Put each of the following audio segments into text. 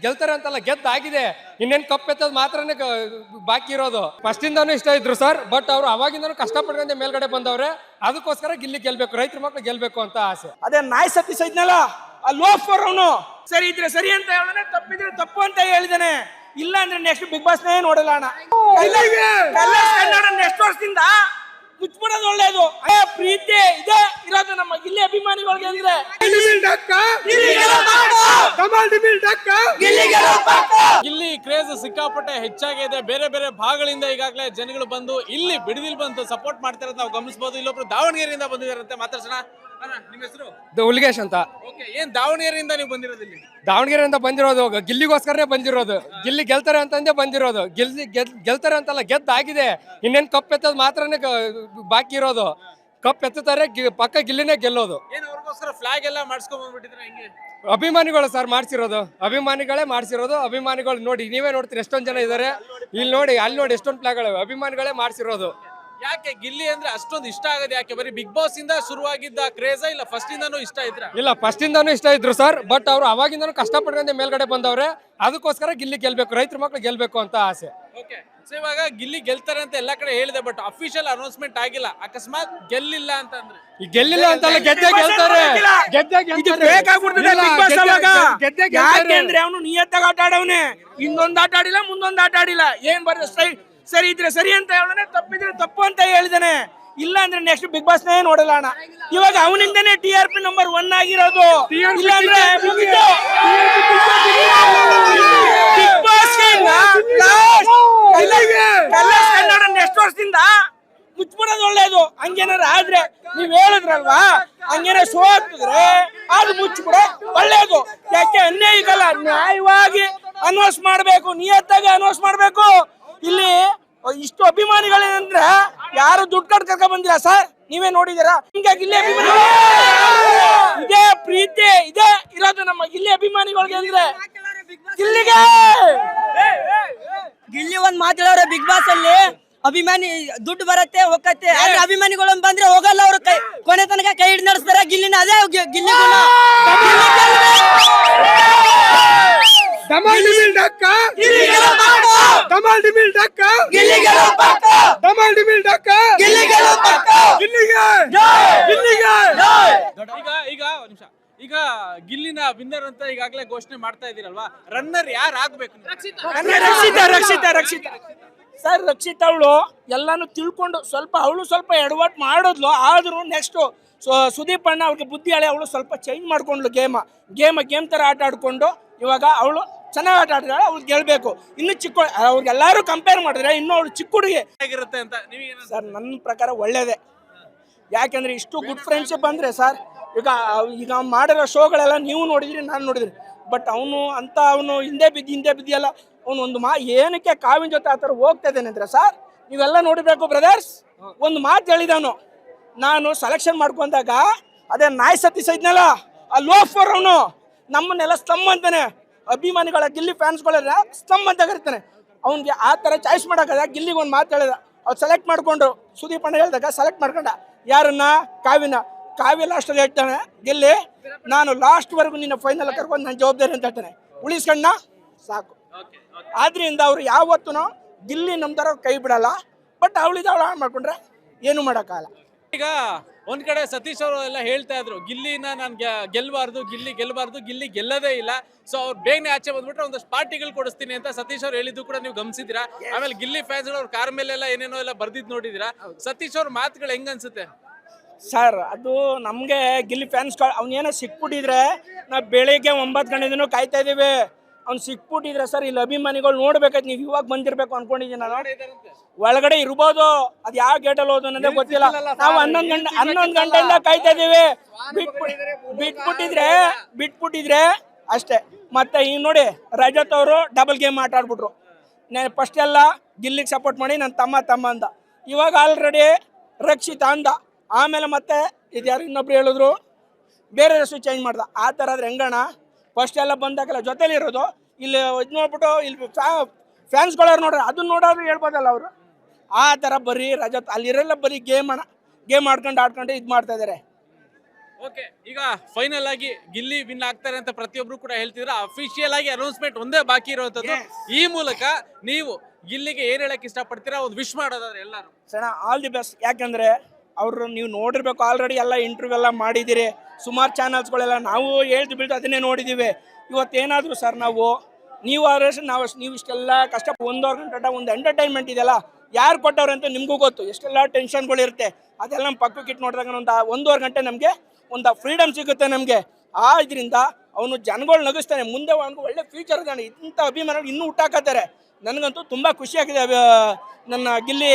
ಗೆಲ್ತಾರೆ ಅಂತಲ್ಲ, ಗೆದ್ದಾಗಿದೆ. ಇನ್ನೇನು ಕಪ್ ಎತ್ತೋದು ಮಾತ್ರನೇ ಬಾಕಿ ಇರೋದು. ಫಸ್ಟ್ ಇಂದಾನು ಇಷ್ಟ ಇದ್ರು ಸರ್, ಬಟ್ ಅವ್ರು ಅವಾಗಿಂದನೂ ಕಷ್ಟಪಡ್ಕೊಂಡೆ ಮೇಲ್ಗಡೆ ಬಂದವ್ರೆ. ಅದಕ್ಕೋಸ್ಕರ ಗಿಲ್ಲಿ ಗೆಲ್ಬೇಕು, ರೈತರ ಮಕ್ಳು ಗೆಲ್ಬೇಕು ಅಂತ ಆಸೆ. ಅದೇ ನಾಯಿ ಸತ್ತಿಸೈದ್ನಲ್ಲ ಆ ಲೋಫರ್ ಅವನು. ಸರಿ ಇದ್ರೆ ಸರಿ ಅಂತ ಹೇಳಿದಾನೆ, ತಪ್ಪಿದ್ರೆ ತಪ್ಪು ಅಂತ ಹೇಳಿದಾನೆ. ಇಲ್ಲ ಅಂದ್ರೆ ನೆಕ್ಸ್ಟ್ ಬಿಗ್ ಬಾಸ್ ನೇ ನೋಡಲ್ಲ ಅಣ್ಣ. ಕನ್ನಡ ನೆಕ್ಸ್ಟ್ ವರ್ಷದಿಂದ ಮುಚ್ಬಿಡೋದು ಒಳ್ಳೇದು. ಪ್ರೀತಿ ಇದೆ ಇರೋದು ನಮ್ಮ ಗಿಲ್ಲಿ ಅಭಿಮಾನಿಗಳಿಗೆ ಅಂದ್ರೆ ಗಿಲ್ಲಿ ಕ್ರೇಜ್ ಸಿಕ್ಕಾಪಟ್ಟೆ ಹೆಚ್ಚಾಗಿದೆ. ಬೇರೆ ಬೇರೆ ಭಾಗಗಳಿಂದ ಈಗಾಗಲೇ ಜನಗಳು ಬಂದು ಇಲ್ಲಿ ಬಿಡದಿಲ್ ಬಂದು ಸಪೋರ್ಟ್ ಮಾಡ್ತಿರೋದು ನಾವು ಗಮನಿಸಬಹುದು. ಇಲ್ಲೊಬ್ರು ದಾವಣಗೆರೆಯಿಂದ ಬಂದಿದ್ದಾರಂತೆ, ಮಾತಾಡ್ಸೋಣ. ನಿಮ್ಮ ಹೆಸರು? ಹುಲಿಗೇಶ್ ಅಂತ. ಓಕೆ, ಏನ್ ದಾವಣಗೆರೆಯಿಂದ ನೀವು ಬಂದಿರೋದು? ಇಲ್ಲಿ ದಾವಣಗೆರೆಯಿಂದ ಬಂದಿರೋದು, ಗಿಲ್ಲಿಗೋಸ್ಕರನೇ ಬಂದಿರೋದು. ಗಿಲ್ಲಿ ಗೆಲ್ತಾರೆ ಅಂತಂದೇ ಬಂದಿರೋದು. ಗೆಲ್ತಾರೆ ಅಂತಲ್ಲ, ಗೆದ್ದಾಗಿದೆ. ಇನ್ನೇನು ಕಪ್ ಎತ್ತೋದು ಮಾತ್ರನೇ ಬಾಕಿ ಇರೋದು. ಕಪ್ ಎತ್ತುತ್ತಾರೆ, ಪಕ್ಕ ಗಿಲ್ಲಿನೇ ಗೆಲ್ಲೋದು. ಏನ್ ಅವ್ರಿಗೋಸ್ಕರ ಫ್ಲಾಗ್ ಎಲ್ಲ ಮಾಡಿಸ್ಕೊಂಡ್ ಬಂದ್ಬಿಟ್ಟಿದ್ರೆ ಹೆಂಗೆ? ಅಭಿಮಾನಿಗಳು ಸರ್ ಮಾಡಿಸಿರೋದು, ಅಭಿಮಾನಿಗಳೇ ಮಾಡಿಸಿರೋದು. ಅಭಿಮಾನಿಗಳು ನೋಡಿ, ನೀವೇ ನೋಡ್ತೀರಿ ಎಷ್ಟೊಂದು ಜನ ಇದ್ದಾರೆ. ಇಲ್ಲಿ ನೋಡಿ, ಅಲ್ಲಿ ನೋಡಿ ಎಷ್ಟೊಂದು ಫ್ಲಾಗ್ಗಳು ಅಭಿಮಾನಿಗಳೇ ಮಾಡಿಸಿರೋದು. ಯಾಕೆ ಗಿಲ್ಲಿ ಅಂದ್ರೆ ಅಷ್ಟೊಂದು ಇಷ್ಟ ಆಗೋದು ಯಾಕೆ? ಬರೀ ಬಿಗ್ ಬಾಸ್ ಇಂದ ಶುರುವಾಗಿದ್ದ ಕ್ರೇಜ, ಇಲ್ಲ ಫಸ್ಟ್ ಇಂದಾನು ಇಷ್ಟ ಇದ್ರ? ಇಲ್ಲ, ಫಸ್ಟ್ ಇಂದಾನು ಇಷ್ಟ ಇದ್ರು ಸರ್, ಬಟ್ ಅವ್ರು ಅವಾಗಿಂದನೂ ಕಷ್ಟಪಡ್ಕೊಂಡೆ ಮೇಲ್ಗಡೆ ಬಂದವ್ರೆ. ಅದಕ್ಕೋಸ್ಕರ ಗಿಲ್ಲಿ ಗೆಲ್ಬೇಕು, ರೈತರ ಮಕ್ಳು ಗೆಲ್ಬೇಕು ಅಂತ ಆಸೆ. ಓಕೆ, ಸೊ ಇವಾಗ ಗಿಲ್ಲಿ ಗೆಲ್ತಾರೆ ಅಂತ ಎಲ್ಲಾ ಕಡೆ ಹೇಳಿದೆ, ಬಟ್ ಅಫಿಷಿಯಲ್ ಅನೌನ್ಸ್ಮೆಂಟ್ ಆಗಿಲ್ಲ. ಅಕಸ್ಮಾತ್ ಗೆಲ್ಲಿಲ್ಲ ಅಂತಂದ್ರೆ? ಈ ಗೆಲ್ಲಿಲ್ಲ ಅಂತಲ್ಲ, ಗೆದ್ದೆ ಗೆಲ್ತಾರೆ. ಯಾಕೆಂದ್ರೆ ಅವನು ನಿಯತ್ತಾಗ ಆಟ ಆಡವನೆ. ಇನ್ನೊಂದು ಆಟ ಆಡಿಲ್ಲ, ಮುಂದೊಂದು ಆಟ ಆಡಿಲ್ಲ. ಏನ್ ಬರ್ತದೆ? ಸರಿ ಇದ್ರೆ ಸರಿ ಅಂತ ಹೇಳಿದಾನೆ, ತಪ್ಪಿದ್ರೆ ತಪ್ಪು ಅಂತ ಹೇಳಿದಾನೆ. ಇಲ್ಲ ಅಂದ್ರೆ ನೆಕ್ಸ್ಟ್ ಬಿಗ್ ಬಾಸ್ ನೇ ನೋಡಲ್ಲ ಅಣ್ಣ. ಇವಾಗ ಅವನಿಂದನೇ TRP ನಂಬರ್ 1 ಆಗಿರೋದು. ಇಲ್ಲ ಅಂದ್ರೆ ಬಿಗ್ ಬಾಸ್ ಕನ್ನಡ ನೆಕ್ಸ್ಟ್ ವರ್ಷದಿಂದ ಮುಚ್ಬಿಡೋದು ಒಳ್ಳೇದು. ಹಂಗೇನಾರ ಆದ್ರೆ ನೀವ್ ಹೇಳಿದ್ರಲ್ವಾ, ಹಂಗೇನ ಸೋತಿದ್ರೆ ಅದು ಮುಚ್ಬಿಡ ಒಳ್ಳೇದು. ಯಾಕೆ ಅನ್ಯಾಯ ಈಗಲ್ಲ, ನ್ಯಾಯವಾಗಿ ಅನೌನ್ಸ್ ಮಾಡ್ಬೇಕು, ನಿಯತ್ತಾಗಿ ಅನೌನ್ಸ್ ಮಾಡ್ಬೇಕು. ಇಲ್ಲಿ ಇಷ್ಟು ಅಭಿಮಾನಿಗಳೇನಂದ್ರೆ ಯಾರು ದುಡ್ಡು ಕಟ್ಕ ಬಂದಿಲ್ಲ ಸರ್, ನೀವೇ ನೋಡಿದೀರಾ. ಹಿಂಗಾಗಿ ಗಿಲ್ಲಿ ಅಭಿಮಾನಿಗಳು ಇದೇ ಪ್ರೀತಿ ಇದೆ ಇರೋದು ನಮ್ಮ ಗಿಲ್ಲಿ ಅಭಿಮಾನಿಗಳಿಗೆ ಅಂದ್ರೆ ಗಿಲ್ಲಿಗೆ. ಗಿಲ್ಲಿ ಒಂದ್ ಮಾತಾಡೋರೆ ಬಿಗ್ ಬಾಸ್ ಅಲ್ಲಿ, ಅಭಿಮಾನಿ ದುಡ್ಡು ಬರತ್ತೆ ಹೋಗತ್ತೆ, ಆದ್ರೆ ಅಭಿಮಾನಿಗಳು ಬಂದ್ರೆ ಹೋಗಲ್ಲ. ಅವ್ರು ಕೊನೆ ತನಕ ಕೈ ಹಿಡಿದು ನಡೆಸ್ತಾರೆ. ಗಿಲ್ಲಿನ ಅದೇ ಗಿಲ್ಲಿ ಗುಣ. ಈಗ ಗಿಲ್ಲಿನ ವಿನ್ನರ್ ಅಂತ ಈಗಾಗಲೇ ಘೋಷಣೆ ಮಾಡ್ತಾ ಇದೀರಲ್ವಾ, ರನ್ನರ್ ಯಾರು ಆಗ್ಬೇಕು? ರಕ್ಷಿತಾ ಸರ್, ರಕ್ಷಿತಾ ಅವಳು ಎಲ್ಲಾನು ತಿಳ್ಕೊಂಡು ಅವಳು ಸ್ವಲ್ಪ ಎಡವಟ್ ಮಾಡಿದ್ಲು. ಆದ್ರೂ ನೆಕ್ಸ್ಟ್ ಸುದೀಪ್ ಅಣ್ಣ ಅವ್ರಿಗೆ ಬುದ್ಧಿ ಹೇಳಿ ಅವಳು ಸ್ವಲ್ಪ ಚೇಂಜ್ ಮಾಡ್ಕೊಂಡ್ಲು. ಗೇಮ್ ತರ ಆಟ ಆಡ್ಕೊಂಡು ಇವಾಗ ಅವಳು ಚೆನ್ನಾಗಿ ಆಟ ಆಡಿದಾಳೆ. ಅವ್ಳು ಗೆಲ್ಬೇಕು. ಇನ್ನು ಚಿಕ್ಕ ಅವ್ರಿಗೆಲ್ಲಾರು ಕಂಪೇರ್ ಮಾಡಿದ್ರೆ ಇನ್ನು ಅವಳು ಚಿಕ್ಕ ಹುಡುಗಿ ಆಗಿರುತ್ತೆ ಅಂತ ಸರ್ ನನ್ನ ಪ್ರಕಾರ ಒಳ್ಳೇದೇ. ಯಾಕೆಂದ್ರೆ ಇಷ್ಟು ಗುಡ್ ಫ್ರೆಂಡ್ಶಿಪ್ ಅಂದ್ರೆ ಸರ್, ಈಗ ಮಾಡಿರೋ ಶೋಗಳೆಲ್ಲ ನೀವು ನೋಡಿದ್ರಿ, ನಾನು ನೋಡಿದ್ರಿ. ಬಟ್ ಅವನು ಹಿಂದೆ ಬಿದ್ದಿಯಲ್ಲ. ಅವನು ಏನಕ್ಕೆ ಕಾವಿನ ಜೊತೆ ಆ ಥರ ಹೋಗ್ತಾ ಇದ್ದೇನೆ ಅಂದ್ರೆ ಸರ್, ನೀವೆಲ್ಲ ನೋಡಿರ್ಬೇಕು ಬ್ರದರ್ಸ್. ಒಂದು ಮಾತು ಹೇಳಿದವನು, ನಾನು ಸೆಲೆಕ್ಷನ್ ಮಾಡ್ಕೊಂಡಾಗ ಅದೇ ನಾಯಿ ಸತ್ತಿಸೈದ್ನಲ್ಲ ಆ ಲೋಫರ್ ಅವನು ನಮ್ಮನ್ನೆಲ್ಲ ಸ್ತಂಭ ಅಂತಾನೆ. ಅಭಿಮಾನಿಗಳ ಗಿಲ್ಲಿ ಫ್ಯಾನ್ಸ್ಗಳೆಲ್ಲ ಸ್ತಂಭ ಅಂತ ಕರಿತಾನೆ. ಅವ್ನಿಗೆ ಆ ಥರ ಚಾಯ್ಸ್ ಮಾಡೋಕ್ಕದ. ಗಿಲ್ಲಿಗೆ ಒಂದು ಮಾತು ಹೇಳಿದ, ಅವ್ರು ಸೆಲೆಕ್ಟ್ ಮಾಡ್ಕೊಂಡು ಸುದೀಪ್ ಅಣ್ಣ ಹೇಳಿದಾಗ ಸೆಲೆಕ್ಟ್ ಮಾಡ್ಕೊಂಡ. ಯಾರನ್ನ? ಕಾವ್ಯ ಲಾಸ್ಟಲ್ಲಿ ಹೇಳ್ತಾನೆ, ಗಿಲ್ಲಿ ನಾನು ಲಾಸ್ಟ್ವರೆಗೂ ನಿನ್ನ ಫೈನಲ್ ಕರ್ಕೊಂಡು ನನ್ನ ಜವಾಬ್ದಾರಿ ಅಂತ ಹೇಳ್ತಾನೆ. ಉಳಿಸ್ಕಣ್ಣ ಸಾಕು. ಆದ್ರಿಂದ ಅವ್ರು ಯಾವತ್ತೂ ಗಿಲ್ಲಿ ನಮ್ಮ ಥರ ಕೈ ಬಿಡಲ್ಲ. ಬಟ್ ಅವಳು ಹಾಳು ಮಾಡ್ಕೊಂಡ್ರೆ ಏನು ಮಾಡೋಕ್ಕಾಗಲ್ಲ. ಈಗ ಒಂದ್ ಕಡೆ ಸತೀಶ್ ಅವರು ಎಲ್ಲ ಹೇಳ್ತಾ ಇದ್ರು, ಗಿಲ್ಲಿನ ನಾನು ಗೆಲ್ಬಾರ್ದು, ಗಿಲ್ಲಿ ಗೆಲ್ಲದೇ ಇಲ್ಲ. ಸೊ ಅವ್ರು ಬೇಗನೆ ಆಚೆ ಬಂದ್ಬಿಟ್ರೆ ಒಂದಷ್ಟು ಪಾರ್ಟಿಗಳು ಕೊಡಿಸ್ತೀನಿ ಅಂತ ಸತೀಶ್ ಅವ್ರು ಹೇಳಿದ್ದು ಕೂಡ ನೀವು ಗಮನಿಸಿದಿರಾ. ಆಮೇಲೆ ಗಿಲ್ಲಿ ಫ್ಯಾನ್ಸ್ ಅವ್ರ ಕಾರ್ ಮೇಲೆಲ್ಲ ಏನೇನೋ ಎಲ್ಲ ಬರ್ದಿದ್ ನೋಡಿದಿರಾ. ಸತೀಶ್ ಅವ್ರ ಮಾತುಗಳು ಹೆಂಗ ಅನ್ಸುತ್ತೆ ಸರ್? ಅದು ನಮಗೆ ಗಿಲ್ಲಿ ಫ್ಯಾನ್ಸ್ಗಳು ಅವನೇನೋ ಸಿಕ್ಬಿಟ್ಟಿದ್ರೆ ನಾವು ಬೆಳಿಗ್ಗೆ 9 ಗಂಟೆದೂ ಕಾಯ್ತಾ ಇದ್ದೀವಿ. ಅವ್ನು ಸಿಕ್ಬಿಟ್ಟಿದ್ರೆ ಸರ್, ಇಲ್ಲಿ ಅಭಿಮಾನಿಗಳು ನೋಡ್ಬೇಕಾಯ್ತು. ನೀವು ಇವಾಗ ಬಂದಿರ್ಬೇಕು ಅನ್ಕೊಂಡಿದ್ದೀನಿ ನಾನು. ಒಳಗಡೆ ಇರ್ಬೋದು, ಅದು ಯಾವ ಗೇಟಲ್ಲಿ ಹೋದ ಅನ್ನೋದೇ ಗೊತ್ತಿಲ್ಲ. ನಾವು 11 ಗಂಟೆಯಿಂದ ಕಾಯ್ತಾ ಇದ್ದೀವಿ. ಬಿಟ್ಬಿಟ್ಟಿದ್ರೆ ಅಷ್ಟೇ. ಮತ್ತೆ ಈಗ ನೋಡಿ, ರಜತ್ ಅವರು ಡಬಲ್ ಗೇಮ್ ಆಟ ಆಡ್ಬಿಟ್ರು. ಫಸ್ಟ್ ಎಲ್ಲ ಗಿಲ್ಲಿಗೆ ಸಪೋರ್ಟ್ ಮಾಡಿ ನನ್ನ ತಮ್ಮ ಅಂದ. ಇವಾಗ ಆಲ್ರೆಡಿ ರಕ್ಷಿತಾ ಅಂದ. ಆಮೇಲೆ ಮತ್ತೆ ಇದು ಯಾರು ಇನ್ನೊಬ್ರು ಹೇಳಿದ್ರು, ಬೇರೆ ಹೆಸರು ಚೇಂಜ್ ಮಾಡ್ದ. ಆ ಥರ ಆದ್ರೆ ಹೆಂಗಣ? ಫಸ್ಟ್ ಎಲ್ಲ ಬಂದಾಗಲ್ಲ ಜೊತೆಲಿ ಇರೋದು. ಇಲ್ಲಿ ಇದು ನೋಡ್ಬಿಟ್ಟು ಇಲ್ಲಿ ಫ್ಯಾನ್ಸ್ಗಳವ್ರು ನೋಡ್ರಿ, ಅದನ್ನ ನೋಡೋರು ಹೇಳ್ಬೋದಲ್ಲ ಅವರು. ಆ ಥರ ಬರೀ ರಜತ್ ಅಲ್ಲಿರೆಲ್ಲ ಬರೀ ಗೇಮ್ ಆಡ್ಕೊಂಡು ಇದು ಮಾಡ್ತಾ ಇದ್ದಾರೆ. ಓಕೆ, ಈಗ ಫೈನಲ್ ಆಗಿ ಗಿಲ್ಲಿ ವಿನ್ ಆಗ್ತಾರೆ ಅಂತ ಪ್ರತಿಯೊಬ್ರು ಕೂಡ ಹೇಳ್ತಿದ್ರ. ಅಫಿಷಿಯಲ್ ಆಗಿ ಅನೌನ್ಸ್ಮೆಂಟ್ ಒಂದೇ ಬಾಕಿ ಇರುವಂತದ್ದು. ಈ ಮೂಲಕ ನೀವು ಗಿಲ್ಲಿಗೆ ಏನ್ ಹೇಳಕ್ ಇಷ್ಟಪಡ್ತೀರಾ, ಒಂದು ವಿಶ್ ಮಾಡೋದಾದ್ರೆ ಎಲ್ಲರೂ? Sir all the best. ಯಾಕಂದ್ರೆ ಅವರು ನೀವು ನೋಡಿರ್ಬೇಕು, ಆಲ್ರೆಡಿ ಎಲ್ಲ ಇಂಟರ್ವ್ಯೂ ಎಲ್ಲ ಮಾಡಿದ್ದೀರಿ, ಸುಮಾರು ಚಾನಲ್ಸ್ಗಳೆಲ್ಲ ನಾವು ಹೇಳ್ದು ಬೀಳ್ತು ಅದನ್ನೇ ನೋಡಿದ್ದೀವಿ. ಇವತ್ತೇನಾದರೂ ಸರ್ ನೀವು ಆದ್ರೆ ನೀವು ಇಷ್ಟೆಲ್ಲ ಕಷ್ಟ 1 ಗಂಟೆ ಒಂದು ಎಂಟರ್ಟೈನ್ಮೆಂಟ್ ಇದೆಯಲ್ಲ, ಯಾರು ಕೊಟ್ಟವ್ರೆ ಅಂತ ನಿಮಗೂ ಗೊತ್ತು. ಎಷ್ಟೆಲ್ಲ ಟೆನ್ಷನ್ಗಳಿರುತ್ತೆ, ಅದೆಲ್ಲ ನಮ್ಮ ಪಕ್ಕಕ್ಕೆ ಇಟ್ಟು ನೋಡಿದಾಗ ಒಂದು 1.5 ಗಂಟೆ ನಮಗೆ ಒಂದು ಫ್ರೀಡಮ್ ಸಿಗುತ್ತೆ ನಮಗೆ. ಇದರಿಂದ ಅವನು ಜನಗಳು ನಗಿಸ್ತಾನೆ, ಮುಂದೆ ಅವನಿಗೆ ಒಳ್ಳೆ ಫ್ಯೂಚರ್ ಇದ್ದಾನೆ. ಇಂಥ ಅಭಿಮಾನಿಗಳು ಇನ್ನೂ ಹುಟ್ಟಾಕತ್ತಾರೆ. ನನಗಂತೂ ತುಂಬ ಖುಷಿಯಾಗಿದೆ ನನ್ನ ಗಿಲ್ಲಿ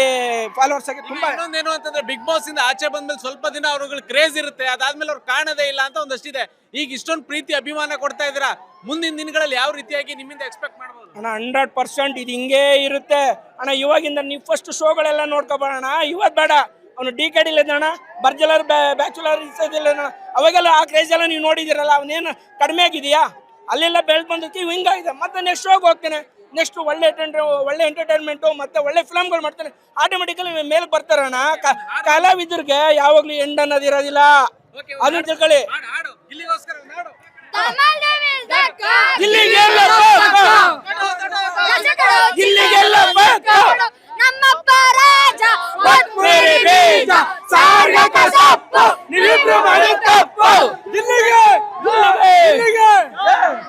ಫಾಲೋವರ್ಸ್ ಆಗಿ. ತುಂಬ ಇನ್ನೊಂದೇನು ಅಂತಂದ್ರೆ ಬಿಗ್ ಬಾಸ್ ಇಂದ ಆಚೆ ಬಂದ್ಮೇಲೆ ಸ್ವಲ್ಪ ದಿನ ಅವ್ರುಗಳು ಕ್ರೇಜ್ ಇರುತ್ತೆ, ಅದಾದ್ಮೇಲೆ ಅವ್ರು ಕಾಣದೇ ಇಲ್ಲ ಅಂತ ಒಂದಷ್ಟಿದೆ. ಈಗ ಇಷ್ಟೊಂದು ಪ್ರೀತಿ ಅಭಿಮಾನ ಕೊಡ್ತಾ ಇದ್ದೀರಾ, ಮುಂದಿನ ದಿನಗಳಲ್ಲಿ ಯಾವ ರೀತಿಯಾಗಿ ನಿಮ್ಮಿಂದ ಎಕ್ಸ್ಪೆಕ್ಟ್ ಮಾಡ್ಬೋದು? ಅಣ್ಣ 100% ಇದು ಹಿಂಗೇ ಇರುತ್ತೆ ಅಣ್ಣ. ಇವಾಗಿಂದ ನೀವು ಫಸ್ಟ್ ಶೋಗಳೆಲ್ಲ ನೋಡ್ಕೊಬೋಣ. ಇವತ್ತು ಬೇಡ, ಅವನು DKD ಇಲ್ಲದಣ್ಣ, ಬರ್ಜಲರ್ ಬ್ಯಾಚುಲರ್ ಇಲ್ಲದಣ್ಣ, ಅವಾಗೆಲ್ಲ ಆ ಕ್ರೇಜ್ ಎಲ್ಲ ನೀವು ನೋಡಿದಿರಲ್ಲ, ಅವನೇನು ಕಡಿಮೆ ಆಗಿದೆಯಾ? ಅಲ್ಲೆಲ್ಲ ಬೆಳೆದು ಬಂದಕ್ಕೆ ಹಿಂಗಾಗಿದೆ. ಮತ್ತೆ ನೆಕ್ಸ್ಟ್ ಶೋಗೆ ಹೋಗ್ತೇನೆ, ನೆಕ್ಸ್ಟ್ ಒಳ್ಳೆ ಎಂಟರ್ಟೈನ್ಮೆಂಟು ಮತ್ತೆ ಒಳ್ಳೆ ಫಿಲಮ್ಗಳು ಮಾಡ್ತಾನೆ, ಆಟೋಮೆಟಿಕಲಿ ಮೇಲೆ ಬರ್ತಾರಣ್ಣ. ಕಲಾವಿದರಿಗೆ ಯಾವಾಗಲೂ ಎಂಡ್ ಅನ್ನೋದಿರೋದಿಲ್ಲ, ಅದನ್ನ ತಿಳ್ಕೊಳ್ಳಿ. ಗಿಲ್ಲಿಗೋಸ್ಕರ Tamal Davis,